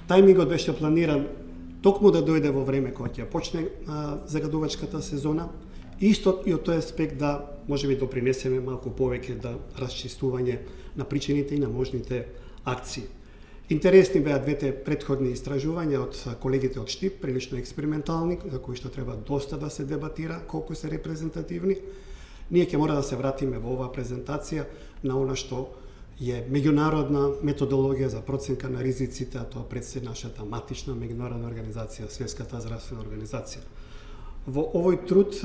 Тајмингот беше планиран токму да дојде во време кога ќе почне загадувачката сезона. Исто и од тој аспект да можеби допринесеме малку повеќе да расчистување на причините и на можните акции. Интересни беа двете претходни истражувања од колегите од ШТИП, прилично експериментални, за кои што треба доста да се дебатира, колку се репрезентативни. Ние ќе мора да се вратиме во оваа презентација на она што е меѓународна методологија за проценка на ризиците, а тоа предстои нашата матична меѓународна организација, Светската здравствена организација. Во овој труд,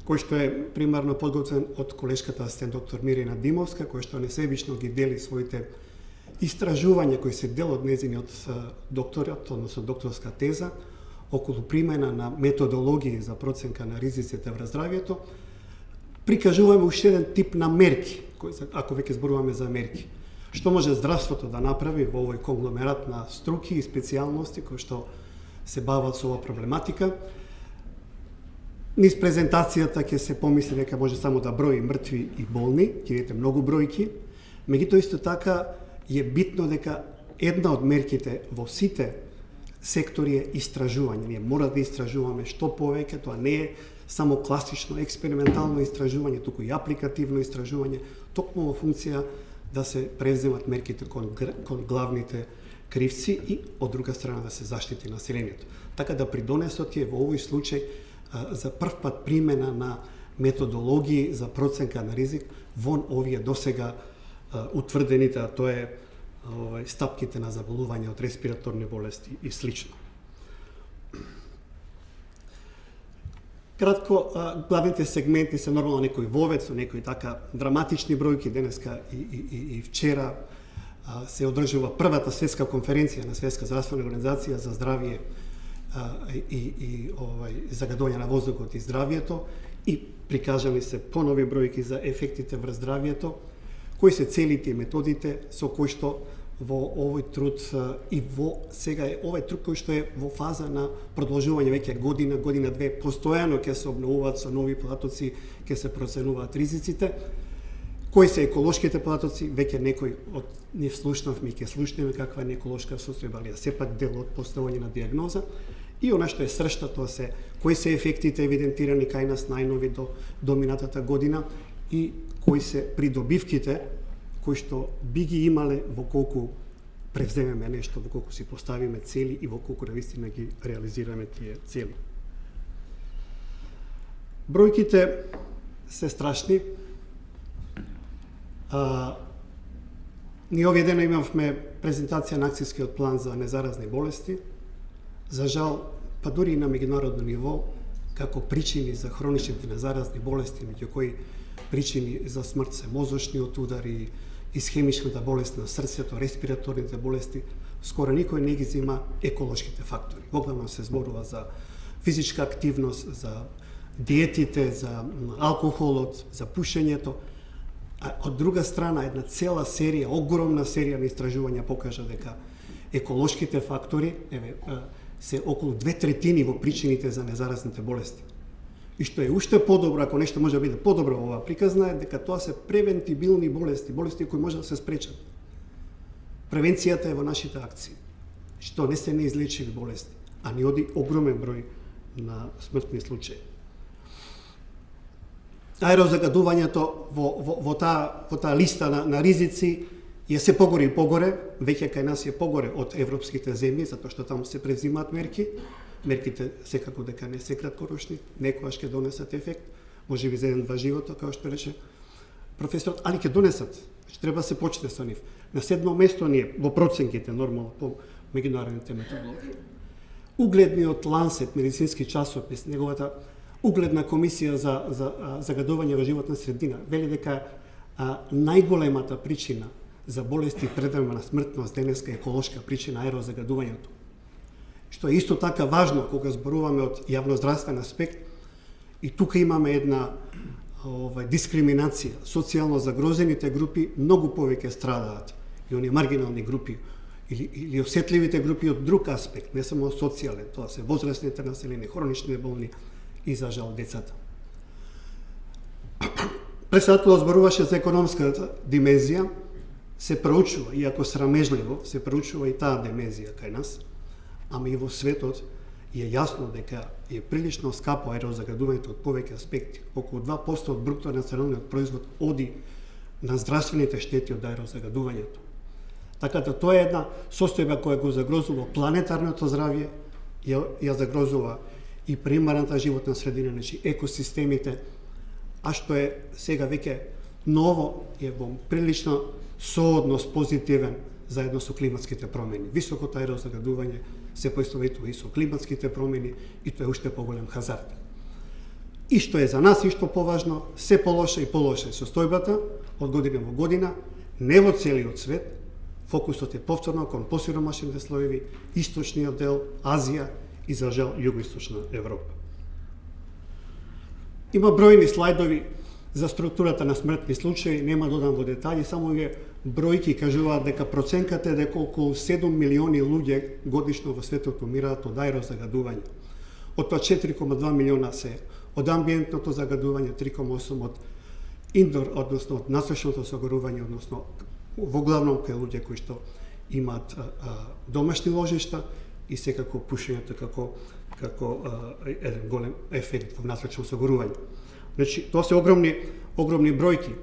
кој што е примарно подготвен од колешката асистент доктор Мирина Димовска, кој што несебично ги дели своите истражувања кои се дел од незиниот докторат, односно докторска теза, околу примена на методологии за проценка на ризиците врз здравјето, прикажуваме уште еден тип на мерки, ако веќе зборуваме за мерки. Што може здравството да направи во овој конгломерат на струки и специјалности кои што се бават со оваа проблематика. Низ презентацијата ќе се помисли дека може само да брои мртви и болни, ќе видите многу бројки, меѓутоа исто така е битно дека една од мерките во сите сектори е истражување. Ние мора да истражуваме што повеќе, тоа не е само класично експериментално истражување, туку и апликативно истражување, токму во функција да се преземат мерките кон главните кривци и од друга страна да се заштити населението. Така да придонесот е во овој случај за прв пат примена на методологии за проценка на ризик вон овие досега утврдените, а тоа е стапките на заболување од респираторни болести и слично. Кратко, главните сегменти се нормално некои вовец, некои така драматични бројки. Денеска и вчера се одржува првата светска конференција на Светска здравствена организација за здравје и загадување на воздухот и здравјето и прикажани се понови бројки за ефектите врз здравјето, кои се целите и методите со кои што во овој труд и во сега е овој труд кој што е во фаза на продолжување веќе година две, постојано ќе се обновуваат со нови податоци, ќе се проценуваат ризиците. Кои се еколошките податоци, веќе некој од нив слушнавме и ќе слушнеме каква е еколошка состојба, али сепак дел од поставување на диагноза. И она што е сршта, тоа се кои се ефектите евидентирани кај нас најнови до минатата година и кои се придобивките кои што би ги имале во колку превземеме нешто, во колку си поставиме цели и во колку навистина ги реализираме тие цели. Бројките се страшни. Ние овие дена имавме презентација на акцијскиот план за незаразни болести. За жал, па дури и на меѓународно ниво, како причини за хроничните незаразни болести, меѓу кои причини за смрт се мозочниот удар и исхемичната болест на срцето, респираторните болести, скоро никој не ги зема еколошките фактори. Воглавно се зборува за физичка активност, за диетите, за алкохолот, за пушењето, а од друга страна една цела серија, огромна серија на истражувања покажа дека еколошките фактори се околу 2/3 во причините за незаразните болести. И што е уште подобро, ако нешто може да биде подобро во оваа приказна, е дека тоа се превентибилни болести, болести кои може да се спречат. Превенцијата е во нашите акции, што не се неизлечиви болести, а ни оди огромен број на смртни случаи. Аерозагадувањето во таа листа на ризици е се погоре и погоре, веќе кај нас е погоре од европските земји, затоа што таму се презимаат мерки. Мерките секако дека не се краткорочни, некогаш ќе донесат ефект, може би за 1-2 живота, како што рече професорот, али ќе донесат. Треба се почне со нив. На 7 место ние во проценките нормално по меѓународните методологии. Угледниот Лансет медицински часопис, неговата угледна комисија за загадување во животна средина, вели дека најголемата причина за болести предавна смртност денеска е еколошка причина аерозагадувањето. Што е исто така важно кога зборуваме од јавноздравствен аспект, и тука имаме една дискриминација. Социјално загрозените групи многу повеќе страдаат и оние маргинални групи или осетливите групи од друг аспект, не само социјален, тоа се возрастните населени, хронични болни и за жал децата. Председателот зборуваше за економската димензија. се проучува, иако срамежливо, се проучува и таа демензија кај нас, ама и во светот е јасно дека е прилично скапо аерозагадувањето од повеќе аспекти. Околу 2% од бруто националниот производ оди на здравствените штети од аерозагадувањето. Така да тоа е една состојба која го загрозува планетарното здравје, ја загрозува и примарната животна средина, значи екосистемите, а што е сега веќе ново е во прилично сооднос позитивен заедно со климатските промени. Високото аерозагадување се поистоветува и со климатските промени и тоа е уште поголем хазард. И што е за нас и што поважно, се полоша и полоша состојбата од година во година, не во целиот свет, фокусот е повторно кон посиромашните слоеви, источниот дел, Азија и за жал југоисточна Европа. Има бројни слайдови за структурата на смртни случаи, нема додам во детали, само вие бројки кажуваат дека проценката е дека околу 7 милиони луѓе годишно во светот умираат од аерозагадување. Од тоа 4,2 милиона се од амбиентното загадување, 3,8 од индор, односно од насочното загорување, односно во главном кај луѓе кои што имаат домашни ложишта и секако пушењето како еден голем ефект во насочно загорување. Значи, тоа се огромни бројки.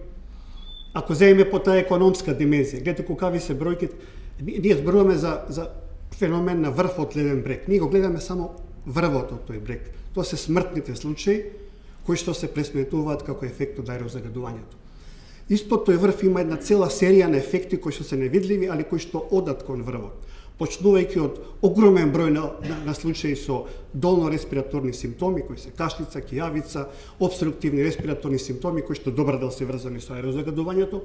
Ако земеме по таа економска димензија, гледате какви се бројките, ние зборуваме за феномен на врвот леден брег. Ние го гледаме само врвот од тој брег. Тоа се смртните случаи кои што се пресметуваат како ефект од аерозагадувањето. Испод тој врв има една цела серија на ефекти кои што се невидливи, али кои што одат кон врвот. Почнувајќи од огромен број на случаи со долно-респираторни симптоми, кои се кашлица, кијавица, обструктивни респираторни симптоми, кои што добар дел се врзани со аерозагадувањето.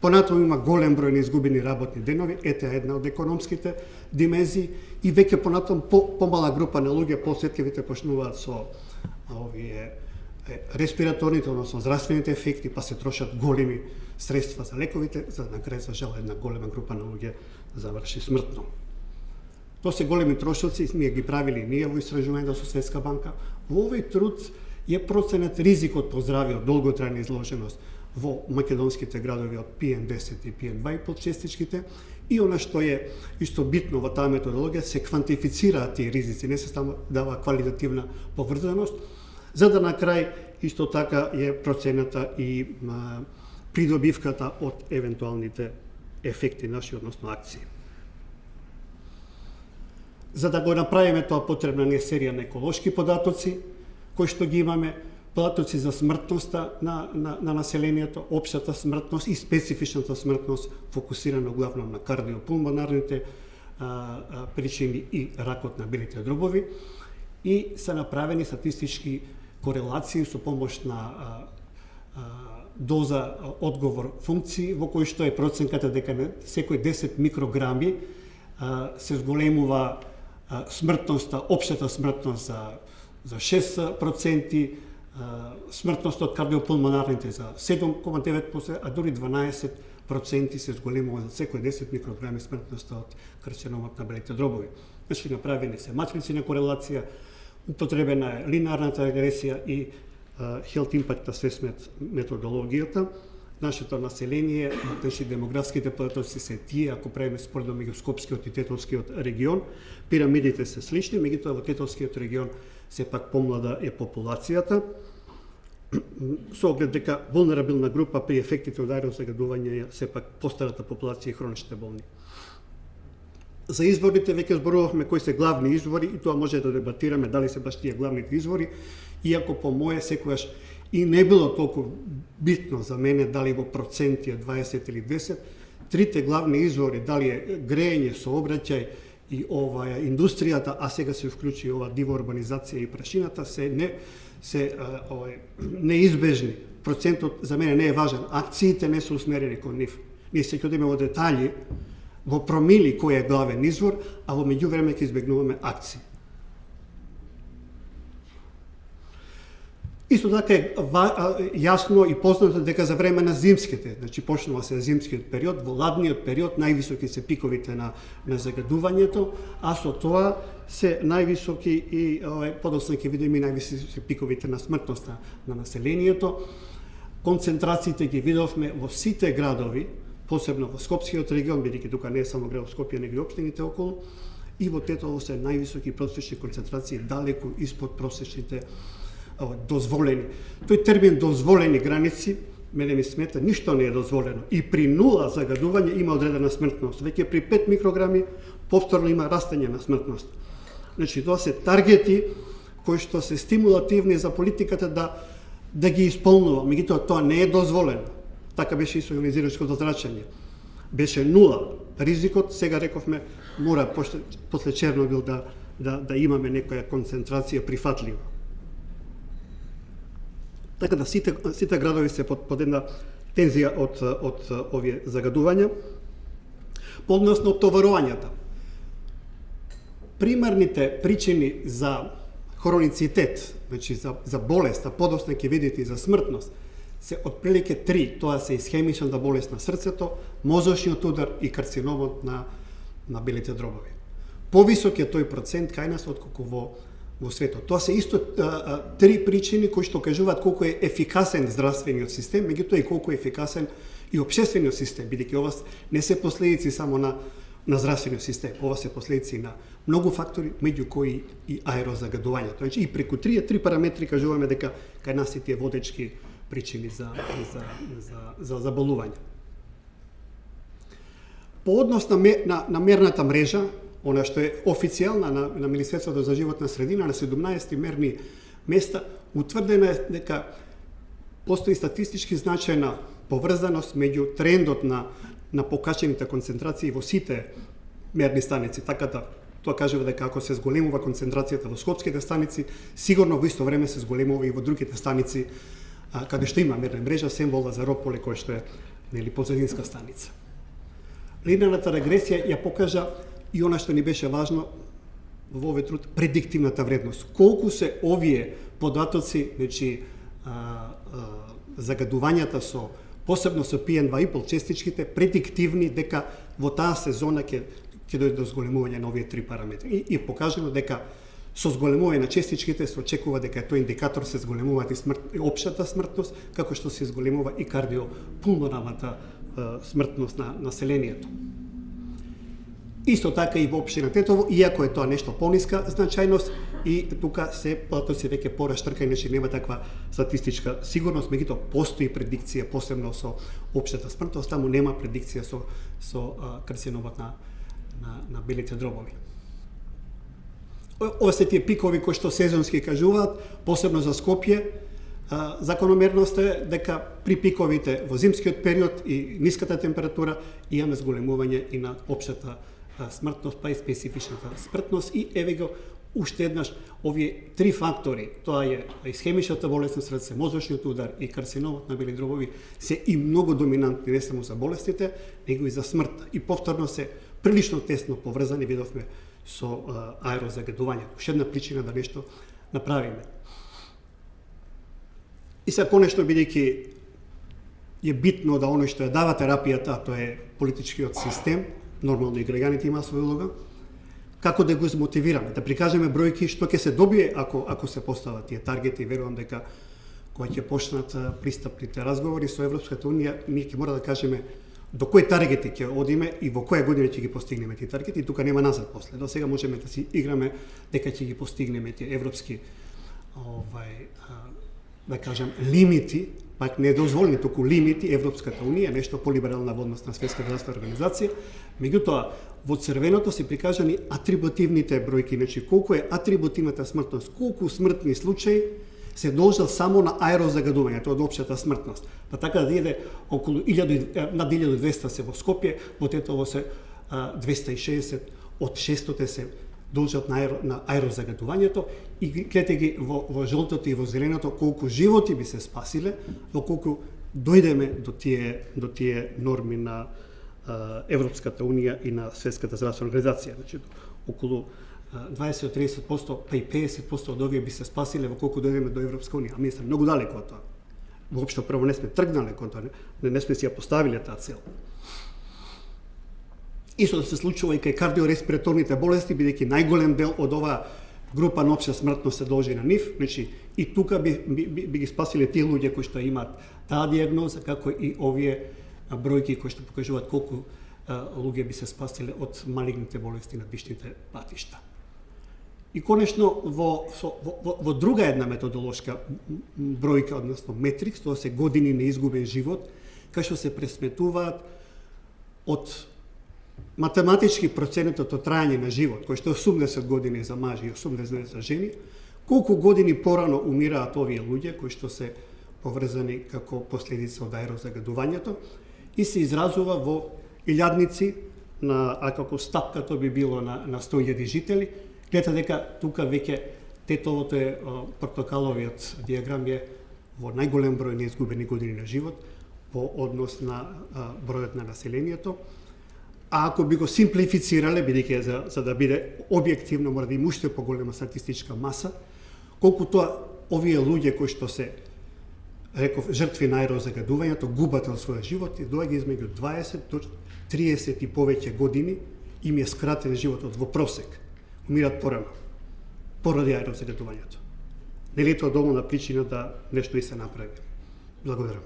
Понатаму има голем број на изгубени работни денови, ете една од економските димензии, и веќе понатаму помала група на луѓе, поосетливите, почнуваат со овие респираторните, односно здравствените ефекти, па се трошат големи средства за лековите, за на крај за жал една голема група на луѓе заврши смртно. Тоа се големи трошоци, ние ги правили ние во истражувањето со Светска банка. Во овој труд е проценет ризикот по здравје од долготрајна изложеност во македонските градови од PM10 и PM2,5 честичките, и она што е исто битно во таа методологија, се квантифицираат тие ризици, не се само дава квалитативна поврзаност, за да на крај исто така е процената и придобивката од евентуалните ефекти наши, односно акции. За да го направиме тоа, потребна не серија на еколошки податоци, кои што ги имаме, податоци за смртноста на населението, општата смртност и специфичната смртност, фокусирана главно на кардиопулмонарните причини и ракот на белите дробови, и се направени статистички корелации со помош на доза одговор функции, во кој што е проценката дека на секој 10 микрограми се зголемува смртноста, општата смртност за 6%, смртност од кардиопулмонарните за 7,9%, а дури 12% се зголемува за секој 10 микрограми смртноста од карциномот на белите дробови. Значи, направени се матрици на корелација, употребена е линарната регресија и Health Impact Assessment методологијата. Нашето население, значи демографските податоци се тие, ако правиме споредно меѓу Скопскиот и Тетовскиот регион, пирамидите се слични, меѓутоа во Тетовскиот регион сепак помлада е популацијата, со оглед дека вулнерабилна група при ефектите од аерозагадување е сепак постарата популација и хроничните болни. За изворите веќе зборувавме кои се главни извори, и тоа може да дебатираме дали се баш тие главните извори, иако по моје секогаш и не било толку битно за мене дали во проценти е 20 или 10, трите главни извори, дали е грејење, сообраќај и индустријата, а сега се вклучи ова дива урбанизација и прашината, се неизбежни. Процентот за мене не е важен. Акциите не се усмерени кон нив. Ние се ќе одиме во детали, во промили кој е главен извор, а во меѓувреме ќе избегнуваме акции. Исто така е јасно и познато дека за време на зимските, значи почнува се зимскиот период, во ладниот период највисоки се пиковите на загадувањето, а со тоа се највисоки и подоцна ќе видиме највисоки пиковите на смртноста на населението. Концентрациите ги видовме во сите градови посебно во Скопскиот регион, бидејќи тука не е само градот Скопје, него и општините околу, и во Тетово се највисоки просечни концентрации, далеку испод просечните дозволени. Тој термин дозволени граници, мене ми смета, ништо не е дозволено. И при 0 загадување има одредена смртност. Веќе при 5 микрограми повторно има растење на смртност. Значи, тоа се таргети кои што се стимулативни за политиката да ги исполнува. Меѓутоа, тоа не е дозволено. Така беше и со ионизирачкото зрачење. Беше 0 ризикот, сега рековме, мора после Чернобил да имаме некоја концентрација прифатлива. Така да сите градови се под една тензија од овие загадувања. По однос на оптоварувањата. Примарните причини за хроницитет, значи за болест, а подоцна ќе видите и за смртност, се отприлike 3. Тоа се исхемичната болест на срцето, мозочниот удар и карциномот на белите дробови. Повисок е тој процент кај нас отколку во светот. Тоа се исто 3 причини кои што кажуваат колку е ефикасен здравствениот систем, меѓутоа и колку е ефикасен и општествениот систем, бидејќи ова не се последици само на здравствениот систем, ова се последици на многу фактори, меѓу кои и аерозагадувањето. Значи и преку 3 параметри кажуваме дека кај нас се тие водечки причини за заболување. По однос на мерната мрежа, она што е официјална на Министерството за животна средина, на 17 мерни места, утврдено е дека постои статистички значајна поврзаност меѓу трендот на покачените концентрации во сите мерни станици. Така да, тоа кажува дека ако се зголемува концентрацијата во скопските станици, сигурно во исто време се зголемува и во другите станици каде што има мерна мрежа, сем во Лазарополе, кој што е позадинска станица. Линеарната регресија ја покажа и она што ни беше важно во овој труд, предиктивната вредност. Колку се овие податоци, значи загадувањата посебно со PM2,5 честичките, предиктивни дека во таа сезона ќе дојде до зголемување на овие 3 параметри. И покажано дека со зголемување на честичките се очекува дека тој индикатор се зголемува и општата смртност, како што се зголемува и кардиопулмоналната смртност на населението. Исто така и во општина Тетово, иако е тоа нешто пониска значајност, и тука се податоци веќе пораштркани, значи нема таква статистичка сигурност, меѓутоа постои предикција посебно со општата смртност, таму нема предикција со карциномот на белите дробови. Ова се тие пикови кои што сезонски кажуваат, посебно за Скопје. Закономерност е дека при пиковите во зимскиот период и ниската температура имаме зголемување и на општата смртност, па и специфичната смртност. И еве го уште еднаш овие 3 фактори, тоа е исхемичната болест на срце, мозочниот удар и карциномот на бели дробови, се и многу доминантни не само за болестите, него и за смртта. И повторно се прилично тесно поврзани, видовме, со аерозагадувањето. Уште една причина да нешто направиме. И сега конечно, бидејќи е битно да оној што ја дава терапијата, тоа е политичкиот систем, нормално и граѓаните има своја улога, како да го измотивираме, да прикажеме бројки што ќе се добие ако се постават тие таргети. Верувам дека кога ќе почнат пристапните разговори со Европската унија, ние ќе мора да кажеме до кои таргети ќе одиме и во која година ќе ги постигнеме тие таргети, и тука нема назад после. До сега можеме да си играме дека ќе ги постигнеме тие европски да кажам лимити, пак не дозволени, туку лимити. Европската унија, нешто полиберална во однос на Светската здравствена организација. Меѓутоа, во црвеното се прикажани атрибутивните бројки, значи колку е атрибутивната смртност, колку смртни случаи се должат само на аерозагадување, тоа од општата смртност. Па така да иде околу над 1200 се во Скопје, во Тетово се 260, од 600 се должат на аерозагадувањето, и гледате ги во жолтото и во зеленото колку животи би се спасиле, доколку дојдеме до тие норми на Европската унија и на Светската здравствена организација. Значи, околу 20-30%, па и 50% од овие би се спасиле во колку дојдеме до Европска унија. А ние сме многу далеко од тоа. Воопшто прво не сме тргнале кон тоа, не сме си ја поставиле таа цел. Исто да се случува и кај кардиореспираторните болести, бидејќи најголем дел од оваа група на општа смртност се должи на нив, значи и тука би ги спасиле тие луѓе кои што имаат таа дијагноза, како и овие бројки кои што покажуваат колку луѓе би се спасиле од малигните болести на дишните патишта. И конечно во друга една методолошка бројка, односно метрикс, тоа се години на изгубен живот, кај што се пресметуваат од математички проценетот од трајање на живот, кој што е 80 години за мажи и 80 за жени, колку години порано умираат овие луѓе кои што се поврзани како последица од аерозагадувањето и се изразува во илјадници, а како стапкато би било на 100.000 жители. Гледате дека тука веќе тетовото е портокаловиот диаграм е во најголем број неизгубени години на живот по однос на бројот на населението. А ако би го симплифицирале, бидејќи за да биде објективно, мора да има уште поголема статистичка маса, колку тоа овие луѓе кои што се, реков, жртви на аерозагадувањето, губат од својот живот и доаѓа измеѓу 20 до 30 и повеќе години, им е скратен животот во просек. Умират порано, поради аерозагадувањето. Нели е тоа доволна причина да нешто и се направи. Благодарам.